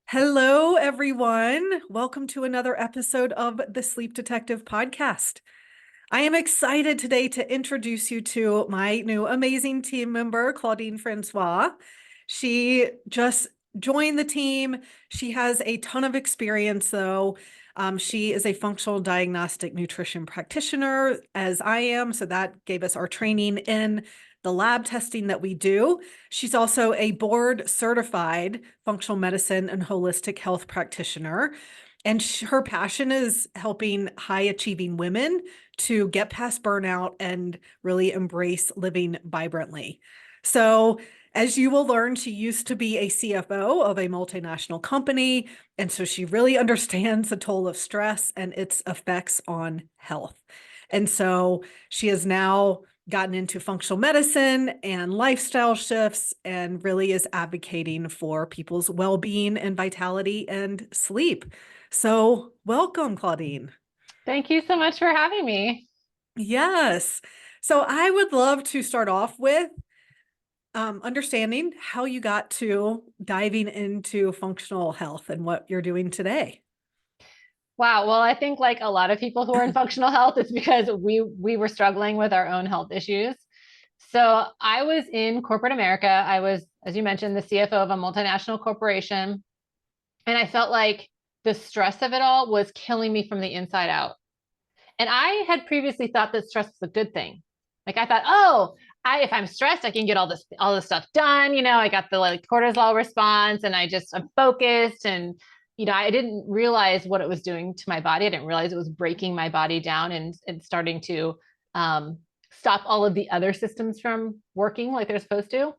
Hello, everyone. Welcome to another episode of the Sleep Detective podcast. I am excited today to introduce you to my new amazing team member, Claudine Francois. She just joined the team. She has a ton of experience, though. She is a functional diagnostic nutrition practitioner, as I am. So that gave us our training in the lab testing that we do. She's also a board certified functional medicine and holistic health practitioner. And her passion is helping high achieving women to get past burnout and really embrace living vibrantly. So, as you will learn, she used to be a CFO of a multinational company. And so she really understands the toll of stress and its effects on health. And so she has now gotten into functional medicine and lifestyle shifts and really is advocating for people's well-being and vitality and sleep. So welcome, Claudine. Thank you so much for having me. Yes. So I would love to start off with understanding how you got to diving into functional health and what you're doing today. Wow. Well, I think like a lot of people who are in functional health, it's because we were struggling with our own health issues. So I was in corporate America. I was, as you mentioned, the CFO of a multinational corporation. And I felt like the stress of it all was killing me from the inside out. And I had previously thought that stress was a good thing. Like I thought, oh, if I'm stressed, I can get all this stuff done. I got the like cortisol response and I'm focused. And, I didn't realize what it was doing to my body. I didn't realize it was breaking my body down and starting to stop all of the other systems from working like they're supposed to.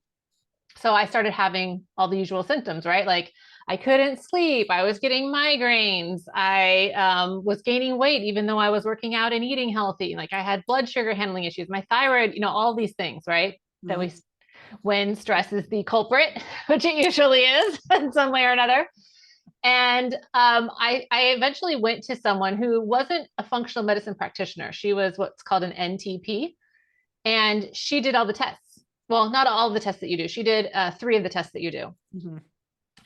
So I started having all the usual symptoms, right? Like I couldn't sleep. I was getting migraines. I was gaining weight, even though I was working out and eating healthy. Like I had blood sugar handling issues, my thyroid, all these things, right? That Mhm. when stress is the culprit, which it usually is in some way or another. And I eventually went to someone who wasn't a functional medicine practitioner. She was what's called an NTP, and she did all the tests. Well, not all of the tests that you do. She did three of the tests that you do. Mhm.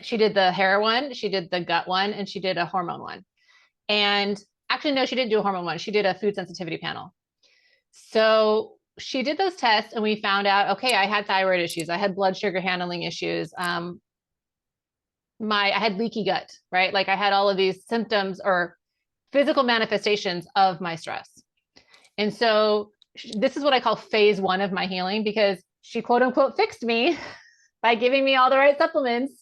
She did the hair one, she did the gut one, and she did a hormone one. And actually, no, she didn't do a hormone one. She did a food sensitivity panel. So she did those tests, and we found out, okay, I had thyroid issues, I had blood sugar handling issues, I had leaky gut, right? Like I had all of these symptoms or physical manifestations of my stress. And so this is what I call phase one of my healing, because she quote unquote fixed me by giving me all the right supplements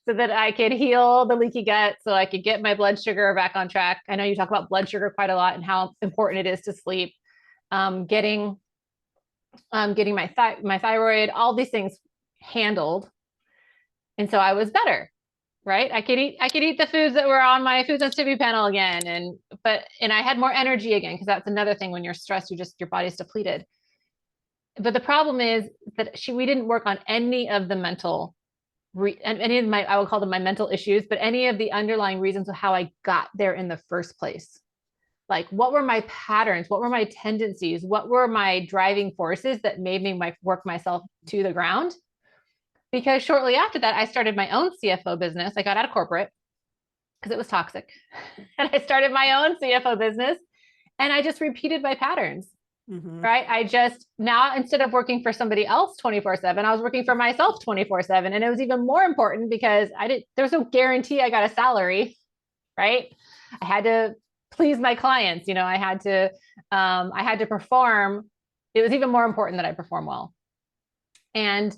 so that I could heal the leaky gut, so I could get my blood sugar back on track. I know you talk about blood sugar quite a lot and how important it is to sleep. Getting my thyroid, all these things handled, and so I was better. Right, I could eat the foods that were on my food sensitivity panel again, and I had more energy again, because that's another thing. When you're stressed, your body's depleted. But the problem is that we didn't work on any of the mental and any of my, I would call them my mental issues, but any of the underlying reasons of how I got there in the first place. Like, what were my patterns? What were my tendencies? What were my driving forces that made me work myself to the ground? Because shortly after that, I started my own CFO business. I got out of corporate because it was toxic. And I started my own CFO business, and I just repeated my patterns. Mhm. Right. I just now, instead of working for somebody else 24/7, I was working for myself 24/7. And it was even more important because there was no guarantee I got a salary. Right. I had to please my clients. I had to perform. It was even more important that I perform well. And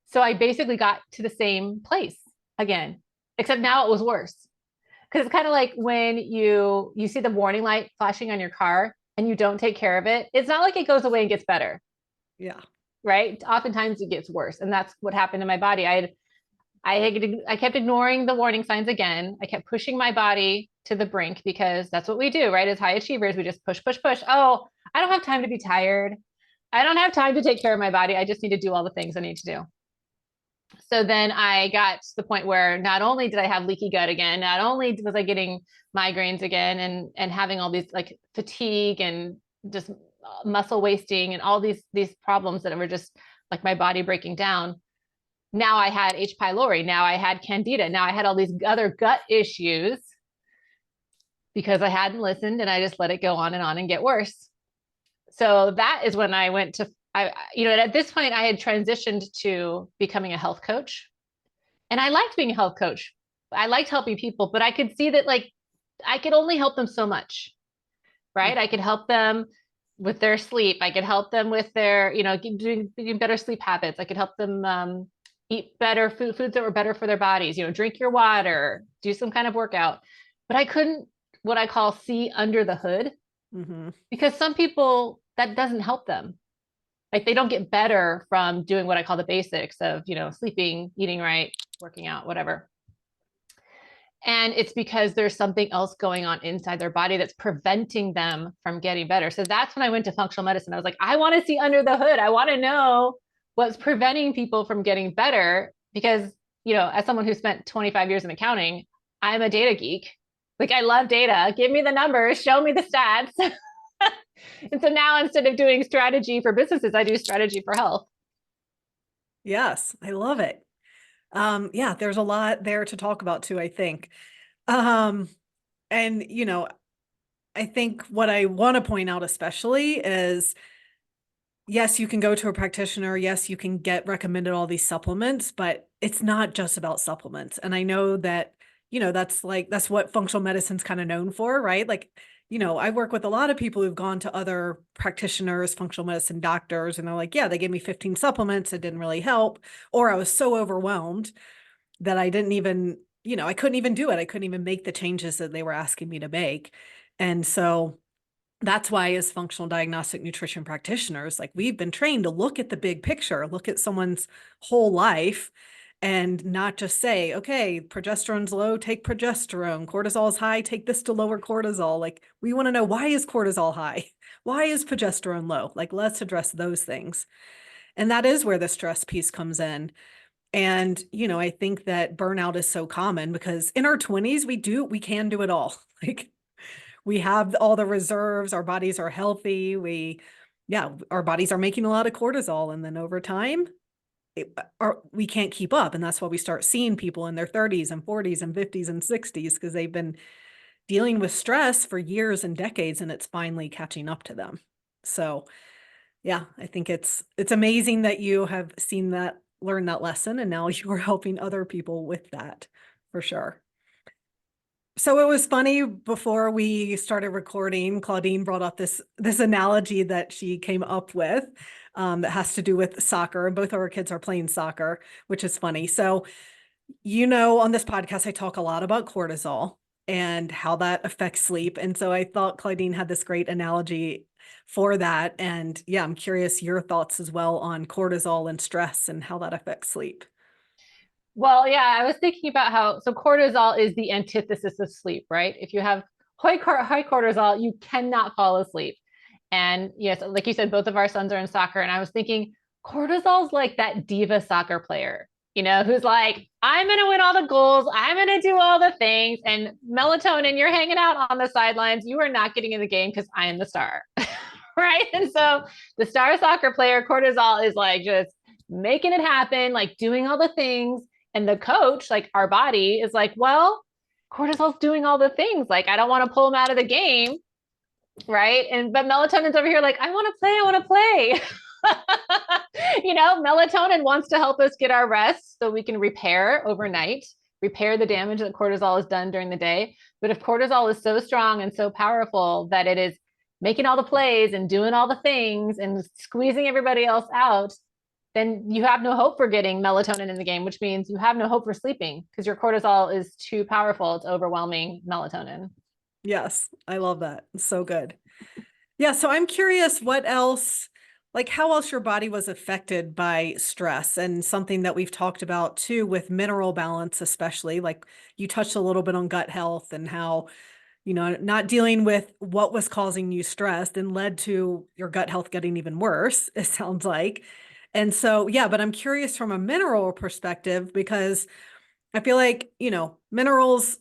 so I basically got to the same place again, except now it was worse. Because it's kind of like when you see the warning light flashing on your car and you don't take care of it. It's not like it goes away and gets better, Yeah. right? Oftentimes it gets worse, and that's what happened to my body. I kept ignoring the warning signs again. I kept pushing my body to the brink, because that's what we do, right? As high achievers, we just push, push, push. Oh, I don't have time to be tired. I don't have time to take care of my body. I just need to do all the things I need to do. So then I got to the point where not only did I have leaky gut again, not only was I getting migraines again, and having all these like fatigue and just muscle wasting and all these problems that were just like my body breaking down. now I had H. pylori. Now I had candida. Now I had all these other gut issues because I hadn't listened and I just let it go on and get worse. So that is when I went to, at this point I had transitioned to becoming a health coach, and I liked being a health coach. I liked helping people, but I could see that like I could only help them so much, right? I could help them with their sleep. I could help them with their, doing better sleep habits. I could help them eat better foods that were better for their bodies, drink your water, do some kind of workout. But I couldn't, what I call, see under the hood, because some people that doesn't help them. Like they don't get better from doing what I call the basics of, sleeping, eating right, working out, whatever. And it's because there's something else going on inside their body that's preventing them from getting better. So that's when I went to functional medicine. I was like, I want to see under the hood. I want to know what's preventing people from getting better. Because, as someone who spent 25 years in accounting, I'm a data geek. Like I love data. Give me the numbers, show me the stats. And so now instead of doing strategy for businesses, I do strategy for health. Yes, I love it. Yeah, there's a lot there to talk about too, I think. And, I think what I want to point out especially is, yes, you can go to a practitioner. Yes, you can get recommended all these supplements, but it's not just about supplements. And I know that, that's what functional medicine's kind of known for, right? Like, I work with a lot of people who've gone to other practitioners, functional medicine doctors, and they're like, yeah, they gave me 15 supplements. It didn't really help. Or I was so overwhelmed that I didn't even, I couldn't even do it. I couldn't even make the changes that they were asking me to make. And so that's why as functional diagnostic nutrition practitioners, like we've been trained to look at the big picture, look at someone's whole life and not just say, okay, progesterone's low, take progesterone, cortisol is high, take this to lower cortisol. Like we want to know, why is cortisol high? Why is progesterone low? Like let's address those things. And that is where the stress piece comes in. And, I think that burnout is so common because in our 20s, we can do it all. Like we have all the reserves, our bodies are healthy. Our bodies are making a lot of cortisol. And then over time, we can't keep up. And that's why we start seeing people in their 30s and 40s and 50s and 60s because they've been dealing with stress for years and decades and it's finally catching up to them. So yeah, I think it's amazing that you have seen that, learned that lesson, and now you are helping other people with that for sure. So it was funny before we started recording, Claudine brought up this analogy that she came up with that has to do with soccer. And both of our kids are playing soccer, which is funny. So, on this podcast, I talk a lot about cortisol and how that affects sleep. And so I thought Claudine had this great analogy for that. And yeah, I'm curious your thoughts as well on cortisol and stress and how that affects sleep. Well, yeah, I was thinking about how, so cortisol is the antithesis of sleep, right? If you have high cortisol, you cannot fall asleep. And yes, like you said, both of our sons are in soccer. And I was thinking cortisol's like that diva soccer player, who's like, I'm going to win all the goals. I'm going to do all the things. And melatonin, you're hanging out on the sidelines. You are not getting in the game because I am the star. Right. And so the star soccer player, cortisol, is like just making it happen, like doing all the things. And the coach, like our body, is like, well, cortisol's doing all the things. Like, I don't want to pull him out of the game. Right. But melatonin's over here, like, I want to play. Melatonin wants to help us get our rest so we can repair overnight, repair the damage that cortisol has done during the day. But if cortisol is so strong and so powerful that it is making all the plays and doing all the things and squeezing everybody else out, then you have no hope for getting melatonin in the game, which means you have no hope for sleeping because your cortisol is too powerful. It's overwhelming melatonin. Yes, I love that. It's so good. Yeah, so I'm curious what else, like how else your body was affected by stress, and something that we've talked about too with mineral balance, especially like you touched a little bit on gut health and how, not dealing with what was causing you stress then led to your gut health getting even worse, it sounds like. And so, yeah, but I'm curious from a mineral perspective because I feel like, minerals,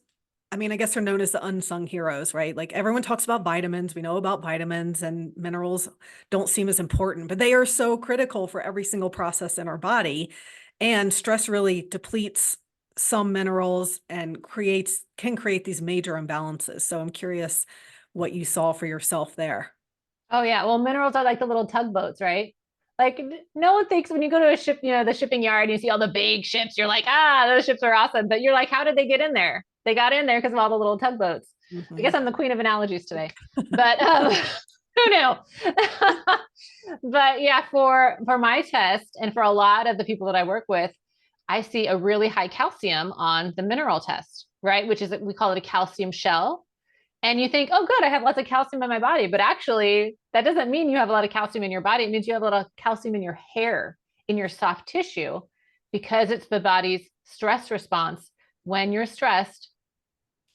I mean, I guess they're known as the unsung heroes, right? Like everyone talks about vitamins. We know about vitamins, and minerals don't seem as important, but they are so critical for every single process in our body. And stress really depletes some minerals and can create these major imbalances. So I'm curious what you saw for yourself there. Oh yeah. Well, minerals are like the little tugboats, right? Like no one thinks when you go to a ship, the shipping yard, and you see all the big ships, you're like, ah, those ships are awesome. But you're like, how did they get in there? They got in there because of all the little tugboats. I guess Mhm. I'm the queen of analogies today. But who knew? But yeah, for my test and for a lot of the people that I work with, I see a really high calcium on the mineral test, right? Which is we call it a calcium shell. And you think, oh, good, I have lots of calcium in my body. But actually, that doesn't mean you have a lot of calcium in your body. It means you have a lot of calcium in your hair, in your soft tissue, because it's the body's stress response. When you're stressed,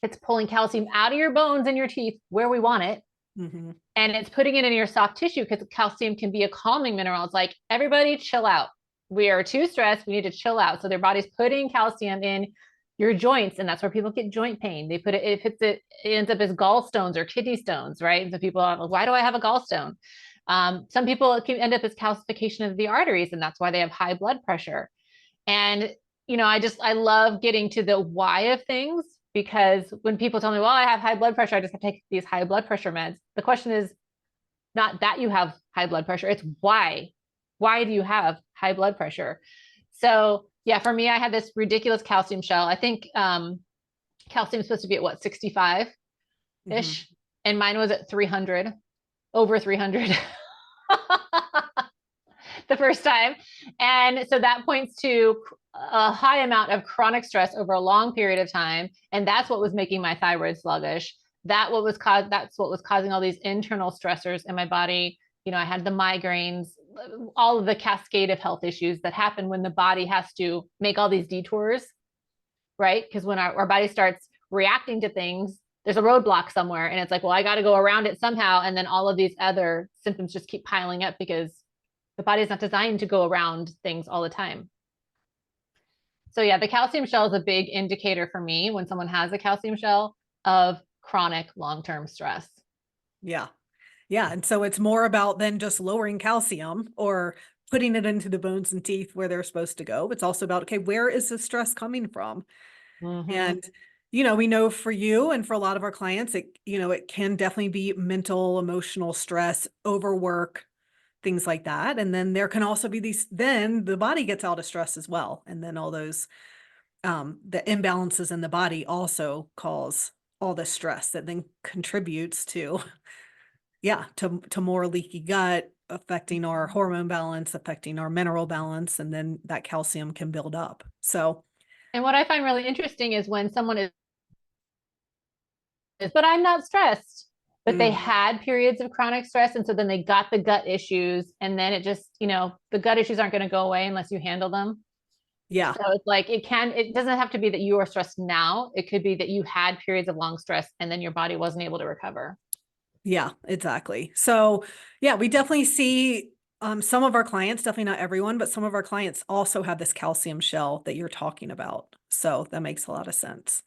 it's pulling calcium out of your bones and your teeth where we want it. Mhm. And it's putting it in your soft tissue because calcium can be a calming mineral. It's like, everybody chill out. We are too stressed. We need to chill out. So their body's putting calcium in your joints, and that's where people get joint pain. They put it, it ends up as gallstones or kidney stones, right? And so people are like, why do I have a gallstone? Some people, it can end up as calcification of the arteries, and that's why they have high blood pressure. And I love getting to the why of things, because when people tell me, well, I have high blood pressure, I just have to take these high blood pressure meds. The question is not that you have high blood pressure, it's why. Why do you have high blood pressure? So yeah, for me, I had this ridiculous calcium shell. I think calcium is supposed to be at what, 65 Mhm. ish, and mine was at 300, over 300. The first time. And so that points to a high amount of chronic stress over a long period of time. And that's what was making my thyroid sluggish. That's what was causing all these internal stressors in my body. I had the migraines, all of the cascade of health issues that happen when the body has to make all these detours, right? Because when our body starts reacting to things, there's a roadblock somewhere, and it's like, well, I got to go around it somehow. And then all of these other symptoms just keep piling up because the body is not designed to go around things all the time. So yeah, the calcium shell is a big indicator for me when someone has a calcium shell of chronic long-term stress. Yeah. Yeah. And so it's more about than just lowering calcium or putting it into the bones and teeth where they're supposed to go. It's also about, okay, where is the stress coming from? Mm-hmm. And, we know for you and for a lot of our clients, it can definitely be mental, emotional stress, overwork, things like that. And then there can also be then the body gets out of stress as well. And then all those, the imbalances in the body also cause all the stress that then contributes to, yeah, to more leaky gut, affecting our hormone balance, affecting our mineral balance, and then that calcium can build up. So, And what I find really interesting is when someone but I'm not stressed. But they mm, had periods of chronic stress. And so then they got the gut issues. And then it just, the gut issues aren't going to go away unless you handle them. yeah. So it's like it doesn't have to be that you are stressed now. It could be that you had periods of long stress and then your body wasn't able to recover. Yeah, exactly. So, yeah, we definitely see some of our clients, definitely not everyone, but some of our clients also have this calcium shell that you're talking about. So that makes a lot of sense.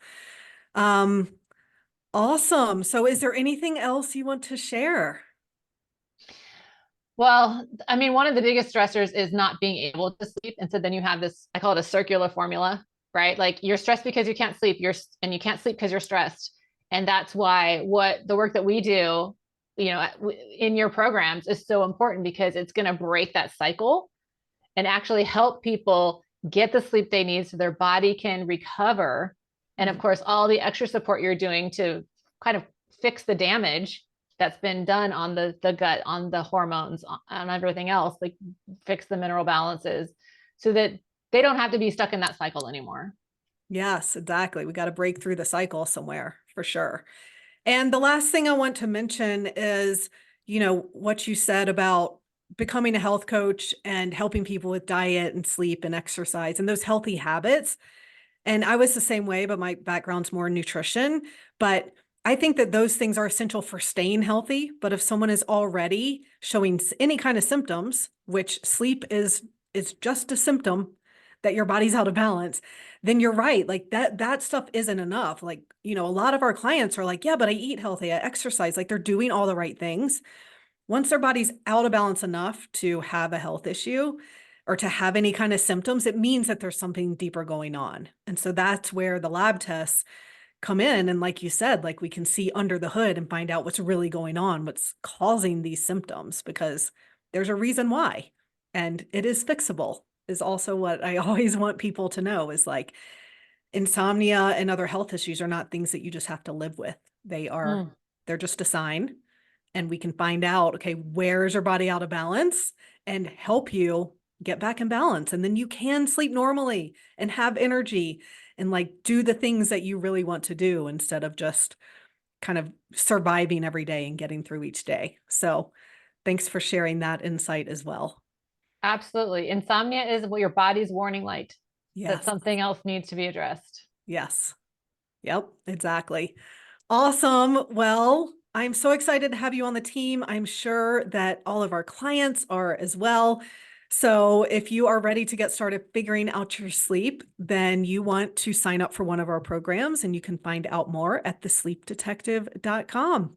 Um, awesome. So, is there anything else you want to share? Well, I mean, one of the biggest stressors is not being able to sleep. And so then you have this, I call it a circular formula, right? Like you're stressed because you can't sleep, and you can't sleep because you're stressed. And that's why what the work that we do, in your programs is so important, because it's going to break that cycle and actually help people get the sleep they need so their body can recover. And of Mhm. course, all the extra support you're doing to kind of fix the damage that's been done on the gut, on the hormones, on everything else, like fix the mineral balances so that they don't have to be stuck in that cycle anymore. Yes, exactly. We got to break through the cycle somewhere for sure. And the last thing I want to mention is, what you said about becoming a health coach and helping people with diet and sleep and exercise and those healthy habits. And I was the same way, but my background's more in nutrition. But I think that those things are essential for staying healthy. But if someone is already showing any kind of symptoms, which sleep is just a symptom that your body's out of balance, then you're right. Like that stuff isn't enough. Like, a lot of our clients are like, yeah, but I eat healthy, I exercise, like they're doing all the right things. Once their body's out of balance enough to have a health issue, or to have any kind of symptoms, it means that there's something deeper going on. And so that's where the lab tests come in. And like you said, like we can see under the hood and find out what's really going on, what's causing these symptoms, because there's a reason why. And it is fixable, is also what I always want people to know, is like insomnia and other health issues are not things that you just have to live with. They're just a sign. And we can find out, okay, where is your body out of balance, and help you get back in balance. And then you can sleep normally and have energy and like do the things that you really want to do instead of just kind of surviving every day and getting through each day. So thanks for sharing that insight as well. Absolutely. Insomnia is your body's warning light that Yes. something else needs to be addressed. Yes. Yep, exactly. Awesome. Well, I'm so excited to have you on the team. I'm sure that all of our clients are as well. So if you are ready to get started figuring out your sleep, then you want to sign up for one of our programs, and you can find out more at thesleepdetective.com.